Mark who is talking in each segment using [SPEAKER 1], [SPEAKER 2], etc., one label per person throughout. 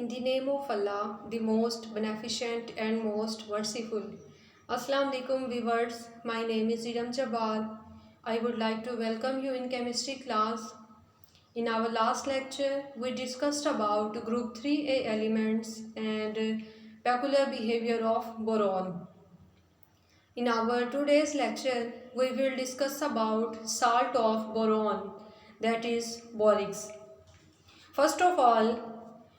[SPEAKER 1] In the name of Allah, the most beneficent and most merciful. Assalamu alaikum viewers, my name is Iram Jabbar. I would like to welcome you in chemistry class. In our last lecture, we discussed about group 3A elements and peculiar behavior of boron. In our today's lecture, we will discuss about salt of boron, that is borax. First of all,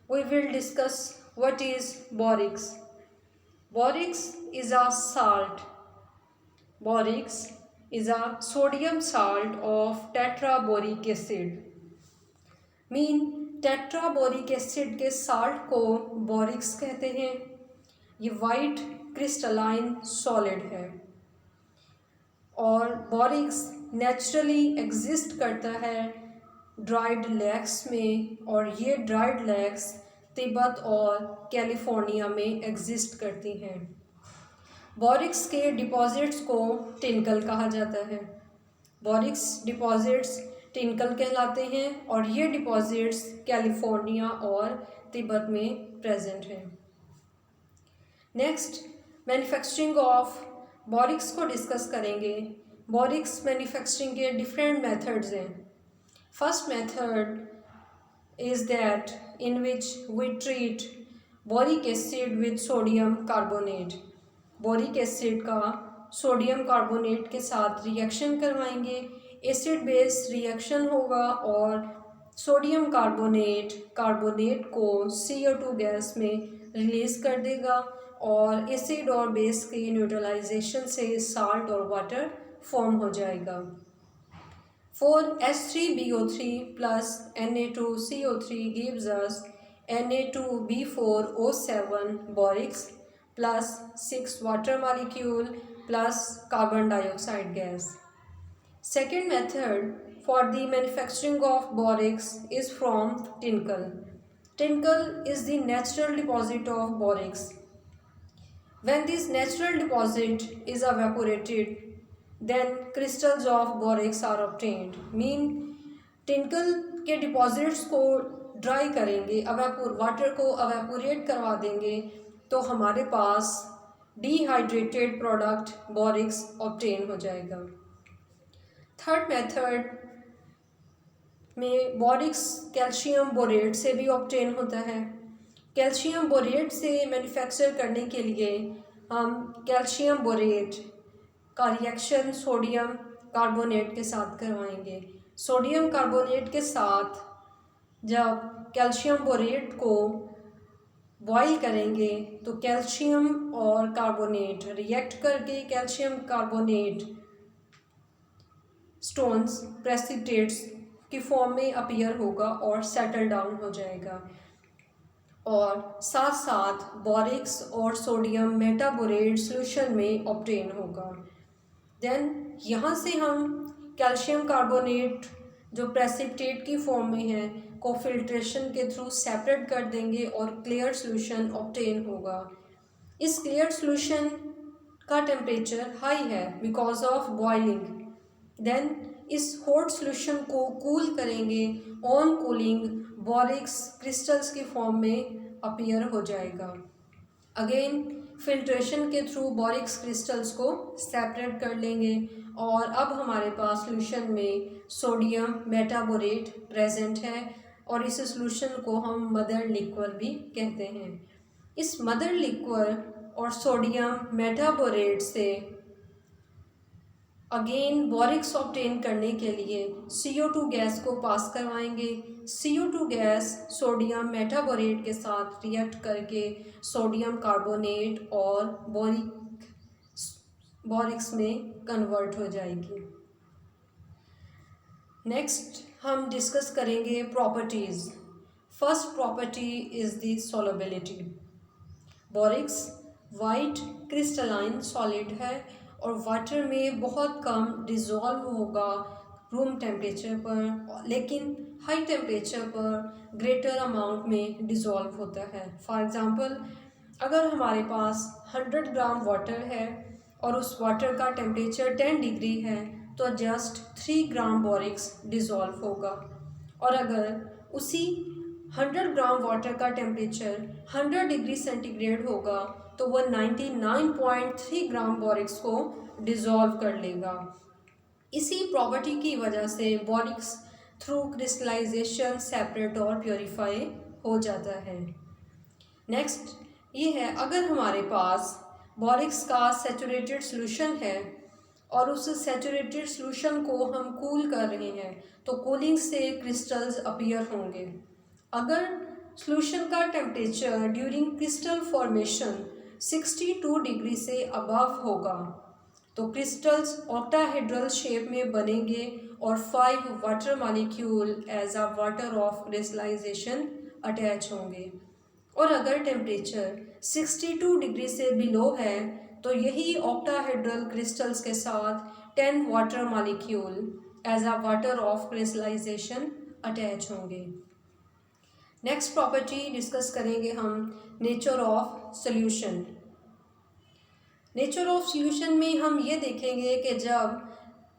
[SPEAKER 1] we will discuss what is borax. Borax is a salt. Borax is a sodium salt of tetraboric acid. Mean tetraboric acid के salt को borax कहते हैं. ये white crystalline solid है और बोरिक्स naturally exist करता है dried lakes में, और ये ड्राइड लेक्स तिब्बत और कैलिफोर्निया में एग्जिस्ट करती हैं. बोरिक्स के डिपॉजिट्स को टिनकल कहा जाता है. बोरिक्स डिपॉजिट्स टिनकल कहलाते हैं और ये डिपॉजिट्स कैलिफोर्निया और तिब्बत में प्रेजेंट हैं. नेक्स्ट, मैन्युफैक्चरिंग ऑफ बोरिक्स को डिस्कस करेंगे. बोरिक्स मैन्युफैक्चरिंग के डिफरेंट मेथड्स हैं. First method is that in which we treat boric acid with sodium carbonate. Boric acid का सोडियम कार्बोनेट के साथ रिएक्शन करवाएंगे. एसिड बेस रिएक्शन होगा और सोडियम कार्बोनेट को CO2 गैस में रिलीज़ कर देगा और एसिड और बेस के न्यूट्रलाइजेशन से साल्ट और वाटर फॉर्म हो जाएगा. For H3BO3 plus Na2CO3 gives us Na2B4O7 borax plus 6 water molecule plus carbon dioxide gas. Second method for the manufacturing of borax is from टिनकल. टिनकल is the natural deposit of borax. When this natural deposit is evaporated, then crystals of borax are obtained. Mean tincal के deposits को dry करेंगे, water को evaporate करवा देंगे, तो हमारे पास dehydrated product बोरिक्स obtain हो जाएगा. थर्ड मेथड में बोरिक्स कैल्शियम बोरेट से भी ऑब्टेन होता है. कैल्शियम बोरेट से मैन्युफैक्चर करने के लिए हम कैल्शियम बोरेट का रिएक्शन सोडियम कार्बोनेट के साथ करवाएंगे. सोडियम कार्बोनेट के साथ जब कैल्शियम बोरेट को बॉईल करेंगे तो कैल्शियम और कार्बोनेट रिएक्ट करके कैल्शियम कार्बोनेट स्टोन्स प्रेसिपिटेट्स की फॉर्म में अपीयर होगा और सेटल डाउन हो जाएगा. और साथ साथ बोरिक्स और सोडियम मेटाबोरेट सॉल्यूशन में ऑब्टेन होगा. देन यहाँ से हम कैल्शियम कार्बोनेट जो प्रेसिपिटेट की फॉर्म में है को फिल्ट्रेशन के थ्रू सेपरेट कर देंगे और क्लियर सॉल्यूशन ऑब्टेन होगा. इस क्लियर सॉल्यूशन का टेम्परेचर हाई है बिकॉज ऑफ बॉइलिंग. देन इस हॉट सॉल्यूशन को कूल करेंगे. ऑन कूलिंग बोरिक्स क्रिस्टल्स की फॉर्म में अपीयर हो जाएगा. अगेन फिल्ट्रेशन के थ्रू बोरिक्स क्रिस्टल्स को सेपरेट कर लेंगे और अब हमारे पास सॉल्यूशन में सोडियम मेटाबोरेट प्रेजेंट है और इस सॉल्यूशन को हम मदर लिक्वर भी कहते हैं. इस मदर लिक्वर और सोडियम मेटाबोरेट से अगेन बोरिक्स ऑब्टेन करने के लिए CO2 गैस को पास करवाएंगे. CO2 गैस सोडियम मेटाबोरेट के साथ रिएक्ट करके सोडियम कार्बोनेट और बोरिक्स में कन्वर्ट हो जाएगी. नेक्स्ट हम डिस्कस करेंगे properties. First property is the solubility. Borax white crystalline solid है और वाटर में बहुत कम डिज़ोल्व होगा रूम टेम्परेचर पर, लेकिन हाई टेम्परेचर पर ग्रेटर अमाउंट में डिज़ोल्व होता है. फॉर एग्ज़ाम्पल, अगर हमारे पास 100 ग्राम वाटर है और उस वाटर का टेम्परेचर 10 डिग्री है तो जस्ट 3 ग्राम बोरिक्स डिज़ोल्व होगा. और अगर उसी 100 ग्राम वाटर का टेम्परेचर 100 डिग्री सेंटीग्रेड होगा तो वह 99.3 ग्राम बोरिक्स को डिज़ोल्व कर लेगा। इसी प्रॉपर्टी की वजह से बोरिक्स थ्रू क्रिस्टलाइजेशन सेपरेट और प्योरीफाई हो जाता है। नेक्स्ट ये है, अगर हमारे पास बोरिक्स का सेचुरेटेड सॉल्यूशन है और उस सेचुरेटेड सॉल्यूशन को हम कूल कर रहे हैं तो कूलिंग से क्रिस्टल्स अपीयर होंगे। अगर सॉल्यूशन का temperature during crystal formation 62 degree से अबव होगा तो क्रिस्टल्स ऑक्टाहेड्रल शेप में बनेंगे और 5 water molecule as a water of crystallization attach होंगे। और अगर टेम्परेचर 62 डिग्री से बिलो है तो यही ऑक्टाहेड्रल क्रिस्टल्स के साथ 10 water molecule as a water of crystallization attach होंगे। नेक्स्ट प्रॉपर्टी डिस्कस करेंगे हम nature of solution. Nature of solution में हम ये देखेंगे कि जब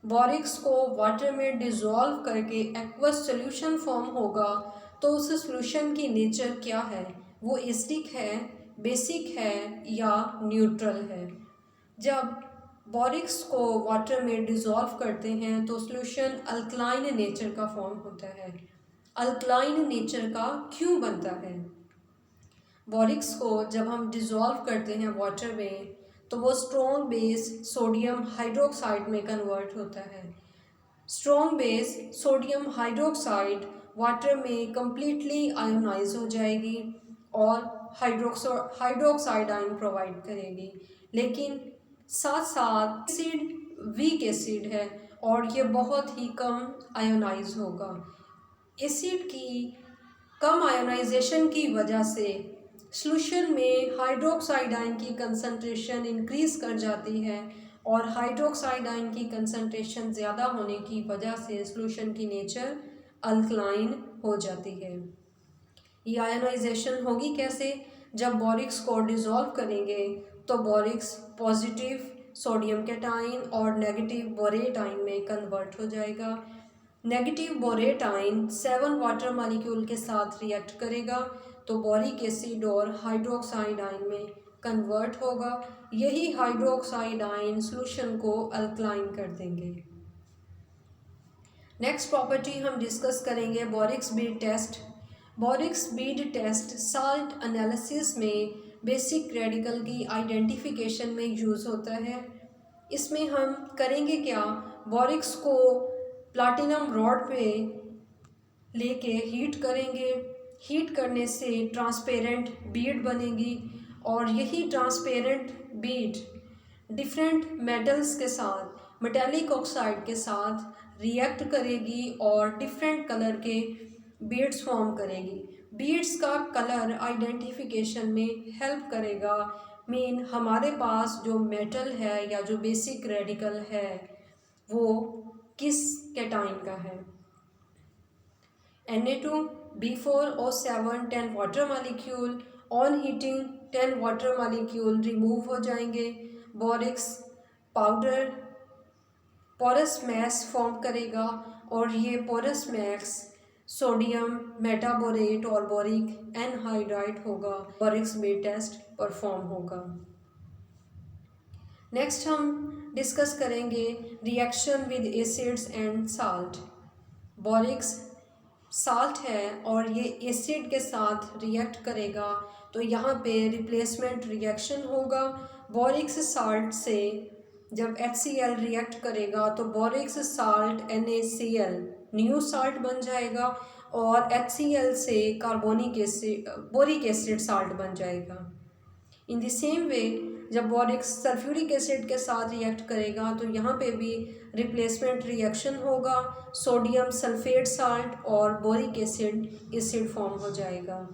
[SPEAKER 1] बोरिक्स को वाटर में डिज़ोल्व करके एक्वस सॉल्यूशन फॉर्म होगा तो उस सॉल्यूशन की नेचर क्या है, वो एसिडिक है, बेसिक है या न्यूट्रल है। जब बोरिक्स को वाटर में डिज़ोल्व करते हैं तो सॉल्यूशन अल्कलाइन नेचर का फॉर्म होता है। अल्कलाइन नेचर का क्यों बनता है? बोरिक्स को जब हम डिज़ोल्व करते हैं वाटर में तो वो स्ट्रॉन्ग बेस सोडियम हाइड्रोक्साइड में कन्वर्ट होता है। Strong base sodium hydroxide water में कम्प्लीटली आयोनाइज हो जाएगी और हाइड्रोक्साइड आयन प्रोवाइड करेगी, लेकिन साथ साथ एसिड वीक एसिड है और ये बहुत ही कम आयोनाइज होगा। एसिड की कम आयोनाइजेशन की वजह से सॉल्यूशन में हाइड्रोक्साइड आयन की कंसंट्रेशन इंक्रीज़ कर जाती है और हाइड्रोक्साइड आयन की कंसंट्रेशन ज़्यादा होने की वजह से सॉल्यूशन की नेचर अल्कलाइन हो जाती है। ये आयोनाइजेशन होगी कैसे? जब बोरिक्स को डिज़ोल्व करेंगे तो बोरिक्स पॉजिटिव सोडियम कैटाइन और नेगेटिव बोरेट आयन में कन्वर्ट हो जाएगा। Negative borate ion 7 water molecule के साथ रिएक्ट करेगा तो बोरिक एसिड और हाइड्रोक्साइड आयन में कन्वर्ट होगा। यही हाइड्रोक्साइड आयन सॉल्यूशन को अल्कलाइन कर देंगे। नेक्स्ट प्रॉपर्टी हम डिस्कस करेंगे borax bead test. Borax bead test salt analysis में बेसिक रेडिकल की आइडेंटिफिकेशन में यूज़ होता है। इसमें हम करेंगे क्या, बोरिक्स को प्लाटिनम रॉड पे लेके हीट करेंगे। हीट करने से ट्रांसपेरेंट बीड बनेगी और यही ट्रांसपेरेंट बीड डिफरेंट मेटल्स के साथ मेटेलिक ऑक्साइड के साथ रिएक्ट करेगी और डिफरेंट कलर के बीड्स फॉर्म करेगी। बीड्स का कलर आइडेंटिफिकेशन में हेल्प करेगा। मीन हमारे पास जो मेटल है या जो बेसिक रेडिकल है वो किस कैटाइन का है। Na2B4O7 10 water molecule on heating 10 water molecule remove हो जाएंगे। Borax powder porous mass form करेगा और ये पोरस मैस सोडियम मेटाबोरेट और बोरिक एनहाइड्राइड होगा। बोरिक्स बीड टेस्ट परफॉर्म होगा। नेक्स्ट हम डिस्कस करेंगे reaction with acids and salt. Borax salt है और ये एसिड के साथ रिएक्ट करेगा तो यहाँ पे रिप्लेसमेंट रिएक्शन होगा। बोरिक्स साल्ट से जब HCl रिएक्ट करेगा तो बोरिक्स साल्ट NaCl न्यू साल्ट बन जाएगा और HCl से carbonic acid boric acid salt बन जाएगा। इन द सेम वे जब बोरिक्स सल्फ्यूरिक एसिड के साथ रिएक्ट करेगा तो यहाँ पे भी रिप्लेसमेंट रिएक्शन होगा। सोडियम सल्फेट साल्ट और बोरिक एसिड फॉर्म हो जाएगा।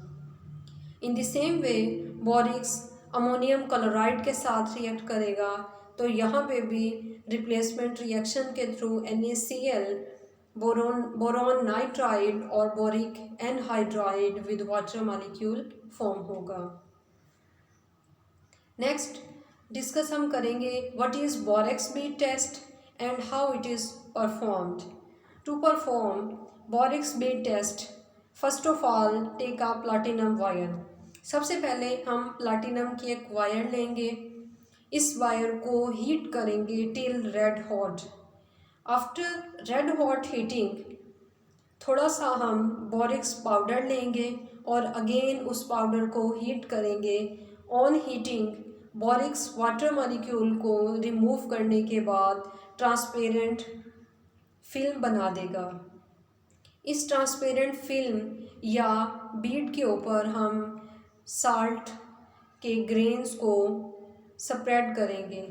[SPEAKER 1] In the same way borax ammonium chloride के साथ रिएक्ट करेगा तो यहाँ पे भी रिप्लेसमेंट रिएक्शन के थ्रू NaCl बोरॉन नाइट्राइड और boric anhydride with water molecule form होगा। नेक्स्ट डिस्कस हम करेंगे what is borax bead test and how it is performed. To perform borax bead test first of all take a platinum wire. सबसे पहले हम platinum की एक wire लेंगे। इस वायर को हीट करेंगे till red hot. After red hot heating थोड़ा सा हम बोरिक्स पाउडर लेंगे और अगेन उस पाउडर को हीट करेंगे। ऑन हीटिंग बोरिक्स वाटर मॉलिक्यूल को रिमूव करने के बाद ट्रांसपेरेंट फिल्म बना देगा। इस ट्रांसपेरेंट फिल्म या बीड के ऊपर हम साल्ट के ग्रेन्स को स्प्रेड करेंगे।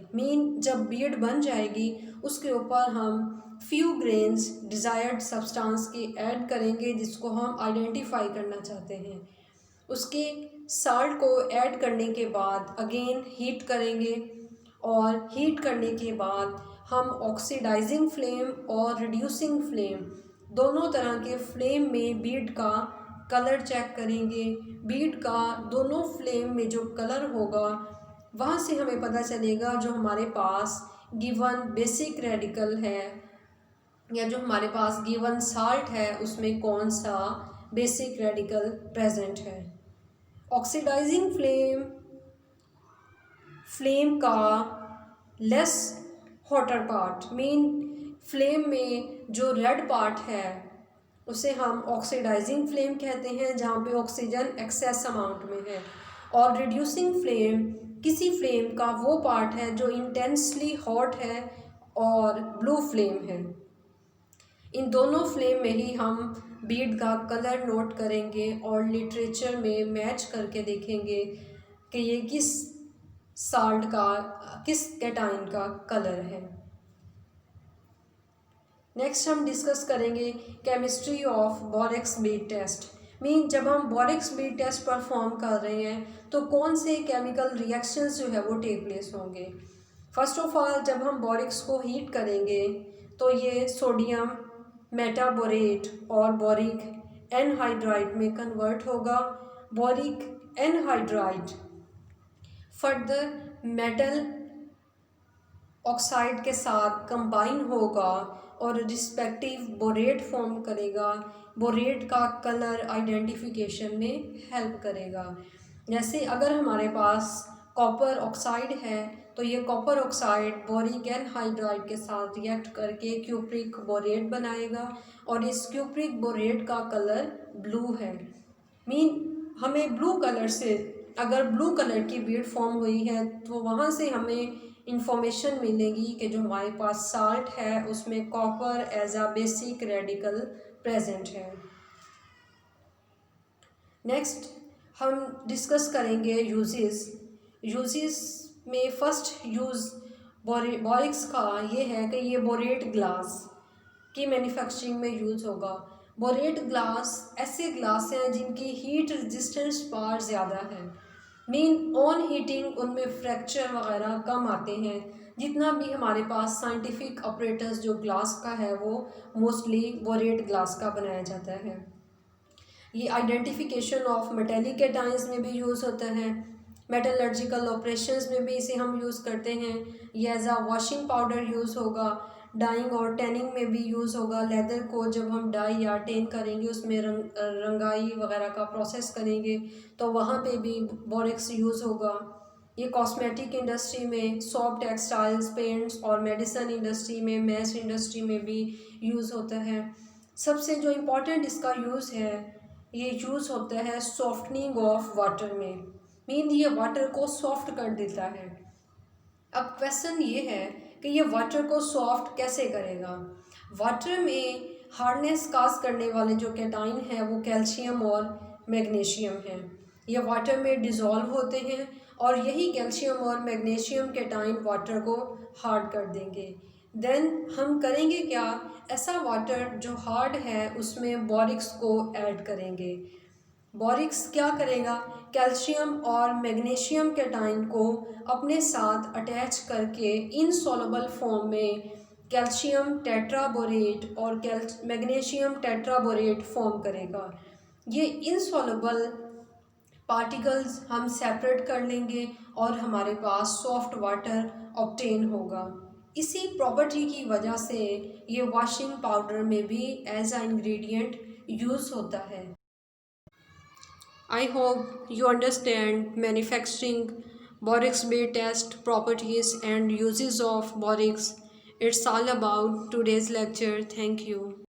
[SPEAKER 1] जब बीड बन जाएगी उसके ऊपर हम फ्यू ग्रेन्स डिज़ायर्ड सब्सटेंस के ऐड करेंगे जिसको हम आइडेंटिफाई करना चाहते हैं। उसके साल्ट को ऐड करने के बाद अगेन हीट करेंगे और हीट करने के बाद हम ऑक्सीडाइजिंग फ्लेम और रिड्यूसिंग फ्लेम दोनों तरह के फ्लेम में बीड का कलर चेक करेंगे। बीड का दोनों फ्लेम में जो कलर होगा वहाँ से हमें पता चलेगा जो हमारे पास गिवन बेसिक रेडिकल है या जो हमारे पास गिवन साल्ट है उसमें कौन सा बेसिक रेडिकल प्रेजेंट है। ऑक्सीडाइजिंग फ्लेम का लेस हॉटर पार्ट फ्लेम में जो रेड पार्ट है उसे हम ऑक्सीडाइजिंग फ्लेम कहते हैं जहाँ पे ऑक्सीजन एक्सेस अमाउंट में है। और रिड्यूसिंग फ्लेम किसी फ्लेम का वो पार्ट है जो इंटेंसली हॉट है और ब्लू फ्लेम है। इन दोनों फ्लेम में ही हम बीड का कलर नोट करेंगे और लिटरेचर में मैच करके देखेंगे कि ये किस साल्ट का किस कैटाइन का कलर है। नेक्स्ट हम डिस्कस करेंगे chemistry of borax bead test. जब हम बोरेक्स बीड टेस्ट परफॉर्म कर रहे हैं तो कौन से केमिकल रिएक्शंस जो है वो टेक प्लेस होंगे। फर्स्ट ऑफ ऑल जब हम बोरिक्स को हीट करेंगे तो ये सोडियम मेटाबोरेट और बोरिक एनहाइड्राइड में कन्वर्ट होगा। Boric anhydride further metal oxide के साथ कंबाइन होगा और रिस्पेक्टिव बोरेट फॉर्म करेगा। बोरेट का कलर आइडेंटिफिकेशन में हेल्प करेगा। जैसे अगर हमारे पास कॉपर ऑक्साइड है तो ये कॉपर ऑक्साइड बोरिक एनहाइड्राइड के साथ रिएक्ट करके क्यूप्रिक बोरेट बनाएगा और इस क्यूप्रिक बोरेट का कलर ब्लू है। हमें ब्लू कलर से अगर ब्लू कलर की बीड फॉर्म हुई है तो वहाँ से हमें इंफॉर्मेशन मिलेगी कि जो हमारे पास साल्ट है उसमें copper as a basic radical present है। नेक्स्ट हम डिस्कस करेंगे यूजेस में फर्स्ट यूज़ बोरिक्स का ये है कि ये बोरेट ग्लास की मैन्युफैक्चरिंग में यूज़ होगा। बोरेट ग्लास ऐसे ग्लास हैं जिनकी हीट रेजिस्टेंस पावर ज़्यादा है। ऑन हीटिंग उनमें फ्रैक्चर वगैरह कम आते हैं। जितना भी हमारे पास साइंटिफिक ऑपरेटर्स जो ग्लास का है वो मोस्टली बोरेट ग्लास का बनाया जाता है। ये आइडेंटिफिकेशन ऑफ मेटेलिक कैटाइंस में भी यूज़ होता है। मेटलर्जिकल ऑपरेशंस में भी इसे हम यूज़ करते हैं। ये एज आ वॉशिंग पाउडर यूज़ होगा। डाइंग और टैनिंग में भी यूज़ होगा। लेदर को जब हम डाई या टेन करेंगे उसमें रंगाई वगैरह का प्रोसेस करेंगे तो वहाँ पे भी बोरिक्स यूज़ होगा। ये कॉस्मेटिक इंडस्ट्री में, सॉफ्ट टेक्सटाइल्स, पेंट्स और मेडिसिन इंडस्ट्री में, मैस इंडस्ट्री में भी यूज़ होता है। सबसे जो इम्पोर्टेंट इसका यूज़ है ये यूज़ होता है सॉफ्टनिंग ऑफ वाटर में। ये वाटर को सॉफ्ट कर देता है। अब क्वेश्चन ये है कि ये वाटर को सॉफ्ट कैसे करेगा। वाटर में हार्डनेस काज करने वाले जो कैटाइन है वो कैल्शियम और मैग्नीशियम है। ये वाटर में डिज़ोल्व होते हैं और यही कैल्शियम और मैग्नीशियम कैटाइन वाटर को हार्ड कर देंगे। देन हम करेंगे क्या, ऐसा वाटर जो हार्ड है उसमें बोरिक्स को ऐड करेंगे। बोरिक्स क्या करेगा, कैल्शियम और मैग्नीशियम कैटाइन को अपने साथ अटैच करके इनसॉल्युबल फॉर्म में कैल्शियम टेट्राबोरेट और मैग्नीशियम टेट्राबोरेट फॉर्म करेगा। ये इनसॉल्युबल पार्टिकल्स हम सेपरेट कर लेंगे और हमारे पास सॉफ्ट वाटर ऑब्टेन होगा। इसी प्रॉपर्टी की वजह से ये वॉशिंग पाउडर में भी एज अ इंग्रेडिएंट यूज़ होता है। I hope you understand manufacturing borax bay test properties and uses of borax. It's all about today's lecture. Thank you.